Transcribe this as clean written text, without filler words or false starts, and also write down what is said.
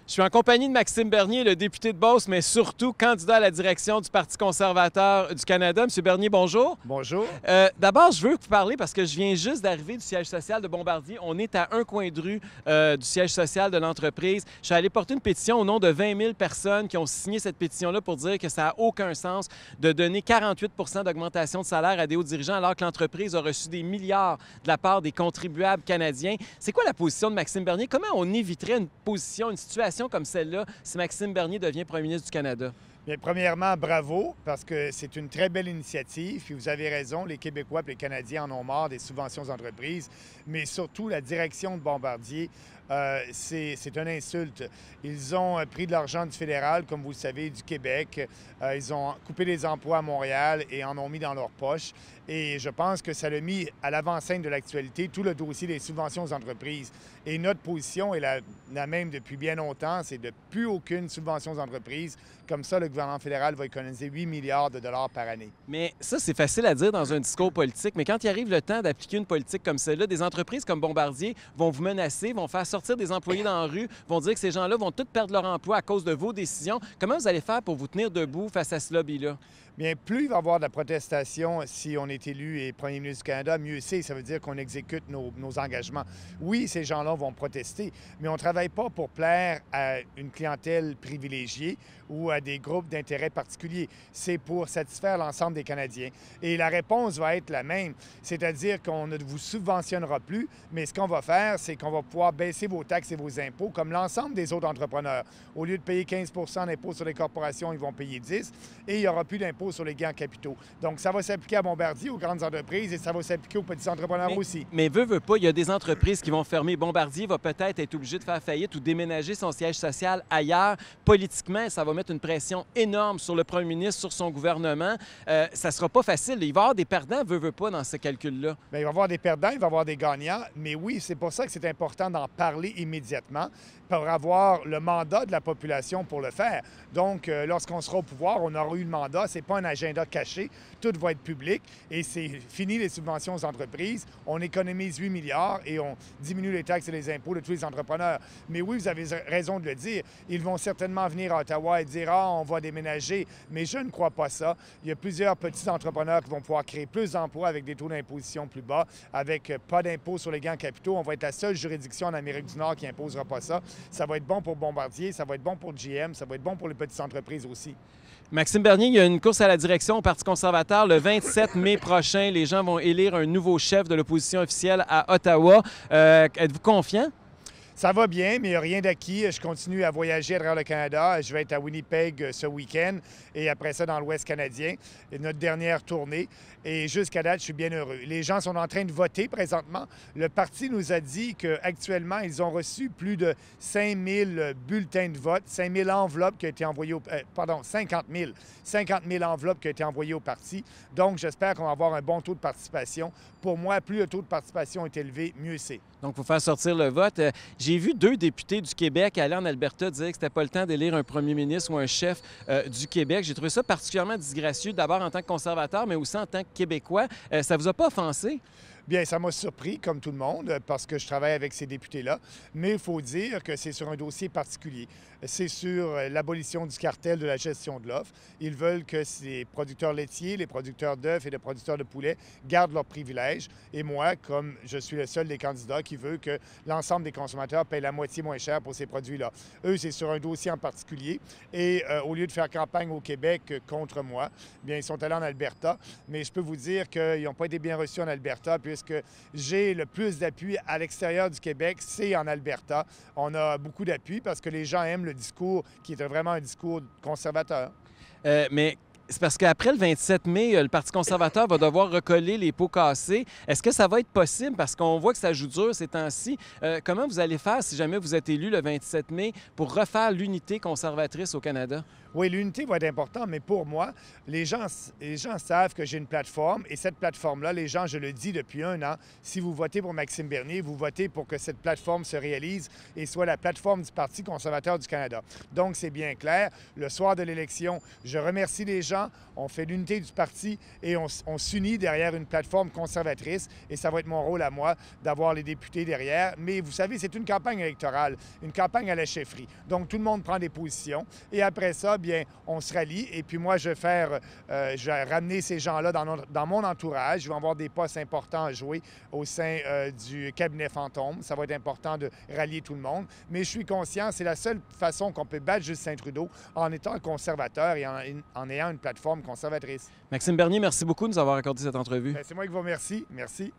Je suis en compagnie de Maxime Bernier, le député de Beauce, mais surtout candidat à la direction du Parti conservateur du Canada. Monsieur Bernier, bonjour. Bonjour. D'abord, je veux vous parler parce que je viens juste d'arriver du siège social de Bombardier. On est à un coin de rue du siège social de l'entreprise. Je suis allé porter une pétition au nom de 20 000 personnes qui ont signé cette pétition-là pour dire que ça n'a aucun sens de donner 48 d'augmentation de salaire à des hauts dirigeants alors que l'entreprise a reçu des milliards de la part des contribuables canadiens. C'est quoi la position de Maxime Bernier? Comment on éviterait une position, une situation comme celle-là si Maxime Bernier devient premier ministre du Canada? Bien, premièrement, bravo, parce que c'est une très belle initiative. Puis vous avez raison, les Québécois et les Canadiens en ont marre des subventions aux entreprises, mais surtout la direction de Bombardier, c'est une insulte. Ils ont pris de l'argent du fédéral, comme vous le savez, du Québec. Ils ont coupé des emplois à Montréal et en ont mis dans leur poche. Et je pense que ça l'a mis à l'avant-scène de l'actualité, tout le dossier des subventions aux entreprises. Et notre position est la même depuis bien longtemps, c'est de plus aucune subvention aux entreprises. Comme ça, le gouvernement fédéral va économiser 8 milliards de dollars par année. Mais ça, c'est facile à dire dans un discours politique. Mais quand il arrive le temps d'appliquer une politique comme celle-là, des entreprises comme Bombardier vont vous menacer, vont faire sortir des employés dans la rue, vont dire que ces gens-là vont tous perdre leur emploi à cause de vos décisions. Comment vous allez faire pour vous tenir debout face à ce lobby-là? Bien, plus il va y avoir de la protestation si on est élu et premier ministre du Canada, mieux c'est. Ça veut dire qu'on exécute nos engagements. Oui, ces gens-là vont protester, mais on ne travaille pas pour plaire à une clientèle privilégiée ou à des groupes d'intérêt particuliers. C'est pour satisfaire l'ensemble des Canadiens. Et la réponse va être la même, c'est-à-dire qu'on ne vous subventionnera plus, mais ce qu'on va faire, c'est qu'on va pouvoir baisser vos taxes et vos impôts comme l'ensemble des autres entrepreneurs. Au lieu de payer 15 d'impôts sur les corporations, ils vont payer 10 et il n'y aura plus d'impôts sur les gains en capitaux. Donc, ça va s'appliquer à Bombardier, aux grandes entreprises et ça va s'appliquer aux petits entrepreneurs aussi. Mais veut pas, il y a des entreprises qui vont fermer. Bombardier va peut-être être obligé de faire faillite ou déménager son siège social ailleurs. Politiquement, ça va mettre une pression énorme sur le premier ministre, sur son gouvernement. Ça sera pas facile. Il va y avoir des perdants, veut pas, dans ce calcul-là. Bien, il va y avoir des perdants, il va y avoir des gagnants. Mais oui, c'est pour ça que c'est important d'en parler immédiatement pour avoir le mandat de la population pour le faire. Donc, lorsqu'on sera au pouvoir, on aura eu le mandat. C'est pas un agenda caché. Tout va être public et c'est fini les subventions aux entreprises. On économise 8 milliards et on diminue les taxes et les impôts de tous les entrepreneurs. Mais oui, vous avez raison de le dire. Ils vont certainement venir à Ottawa et dire « Ah, on va déménager ». Mais je ne crois pas ça. Il y a plusieurs petits entrepreneurs qui vont pouvoir créer plus d'emplois avec des taux d'imposition plus bas, avec pas d'impôts sur les gains en capitaux. On va être la seule juridiction en Amérique du Nord qui n'imposera pas ça. Ça va être bon pour Bombardier, ça va être bon pour GM, ça va être bon pour les petites entreprises aussi. Maxime Bernier, il y a une course à la direction au Parti conservateur le 27 mai prochain. Les gens vont élire un nouveau chef de l'opposition officielle à Ottawa. Êtes-vous confiant? Ça va bien, mais il n'y a rien d'acquis. Je continue à voyager à travers le Canada. Je vais être à Winnipeg ce week-end et après ça dans l'Ouest canadien. Et notre dernière tournée. Et jusqu'à date, je suis bien heureux. Les gens sont en train de voter présentement. Le parti nous a dit qu'actuellement, ils ont reçu plus de 5 000 bulletins de vote, 5 000 enveloppes qui ont été envoyées au... 50 000. 50 000 enveloppes qui ont été envoyées au parti. Donc, j'espère qu'on va avoir un bon taux de participation. Pour moi, plus le taux de participation est élevé, mieux c'est. Donc, il faut faire sortir le vote. J'ai vu 2 députés du Québec aller en Alberta dire que c'était pas le temps d'élire un premier ministre ou un chef du Québec. J'ai trouvé ça particulièrement disgracieux, d'abord en tant que conservateur, mais aussi en tant que Québécois. Ça vous a pas offensé? Bien, ça m'a surpris, comme tout le monde, parce que je travaille avec ces députés-là. Mais il faut dire que c'est sur un dossier particulier. C'est sur l'abolition du cartel de la gestion de l'offre. Ils veulent que les producteurs laitiers, les producteurs d'œufs et les producteurs de poulet gardent leurs privilèges. Et moi, comme je suis le seul des candidats qui veut que l'ensemble des consommateurs payent la moitié moins cher pour ces produits-là. Eux, c'est sur un dossier en particulier. Et au lieu de faire campagne au Québec contre moi, bien, ils sont allés en Alberta. Mais je peux vous dire qu'ils n'ont pas été bien reçus en Alberta, puisque j'ai le plus d'appui à l'extérieur du Québec, c'est en Alberta. On a beaucoup d'appui parce que les gens aiment le discours qui est vraiment un discours conservateur. Mais c'est parce qu'après le 27 mai, le Parti conservateur va devoir recoller les pots cassés. Est-ce que ça va être possible? Parce qu'on voit que ça joue dur ces temps-ci. Comment vous allez faire si jamais vous êtes élu le 27 mai pour refaire l'unité conservatrice au Canada? Oui, l'unité va être importante, mais pour moi, les gens savent que j'ai une plateforme et cette plateforme-là, les gens, je le dis depuis un an, si vous votez pour Maxime Bernier, vous votez pour que cette plateforme se réalise et soit la plateforme du Parti conservateur du Canada. Donc, c'est bien clair. Le soir de l'élection, je remercie les gens, on fait l'unité du parti et on s'unit derrière une plateforme conservatrice et ça va être mon rôle à moi d'avoir les députés derrière. Mais vous savez, c'est une campagne électorale, une campagne à la chefferie. Donc, tout le monde prend des positions et après ça, bien, on se rallie. Et puis moi, je vais ramener ces gens-là dans mon entourage. Je vais avoir des postes importants à jouer au sein du cabinet fantôme. Ça va être important de rallier tout le monde. Mais je suis conscient, c'est la seule façon qu'on peut battre Justin Trudeau en étant conservateur et en ayant une plateforme conservatrice. Maxime Bernier, merci beaucoup de nous avoir accordé cette entrevue. Bien, c'est moi qui vous remercie. Merci.